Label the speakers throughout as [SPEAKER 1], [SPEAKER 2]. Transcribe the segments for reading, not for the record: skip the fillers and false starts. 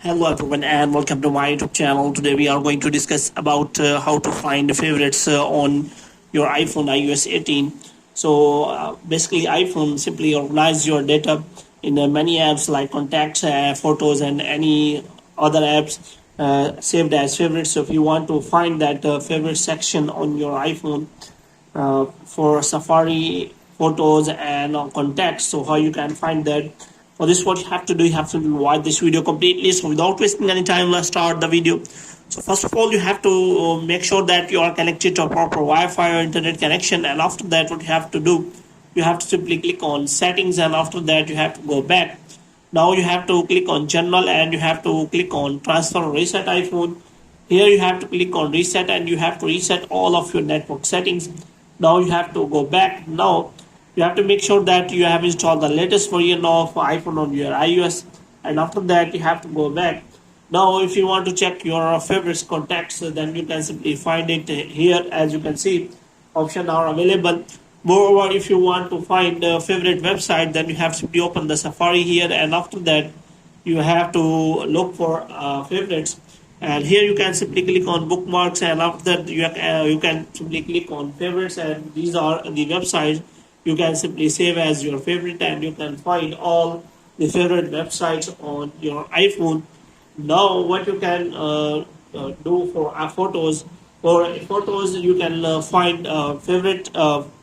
[SPEAKER 1] Hello everyone and welcome to my YouTube channel. Today we are going to discuss about how to find favorites on your iPhone iOS 18. So basically iPhone simply organize your data in many apps like contacts, photos and any other apps saved as favorites. So if you want to find that favorite section on your iPhone for Safari, photos and contacts, so how you can find that. For this, what you have to do, you have to watch this video completely. So without wasting any time, let's start the video. So first of all, you have to make sure that you are connected to a proper Wi-Fi or internet connection, and after that what you have to do, you have to simply click on settings, and after that you have to go back. Now you have to click on general and you have to click on transfer or reset iPhone. Here you have to click on reset and you have to reset all of your network settings. Now you have to go back. Now you have to make sure that you have installed the latest version of iPhone on your iOS, and after that you have to go back. Now if you want to check your favorites contacts, then you can simply find it here. As you can see, options are available. Moreover, if you want to find a favorite website, then you have to simply open the Safari here, and after that you have to look for favorites, and here you can simply click on bookmarks, and after that you can simply click on favorites, and these are the websites you can simply save as your favorite, and you can find all the favorite websites on your iPhone. Now what you can do for photos, you can find favorite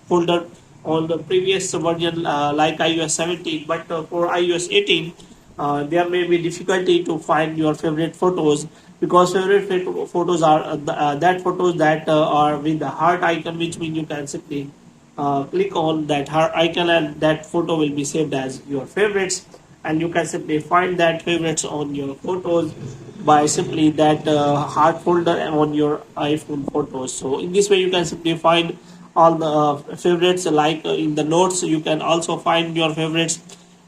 [SPEAKER 1] folder on the previous version like iOS 17, but for iOS 18 there may be difficulty to find your favorite photos, because favorite photos are that photos that are with the heart icon, which means you can simply click on that heart icon and that photo will be saved as your favorites, and you can simply find that favorites on your photos by simply that heart folder on your iPhone photos. So in this way you can simply find all the favorites, like in the notes you can also find your favorites.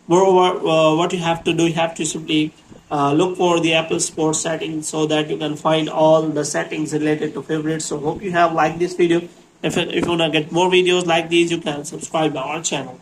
[SPEAKER 1] Moreover, what you have to do, you have to simply look for the Apple Sports settings so that you can find all the settings related to favorites. So hope you have liked this video. If you want to get more videos like these, you can subscribe to our channel.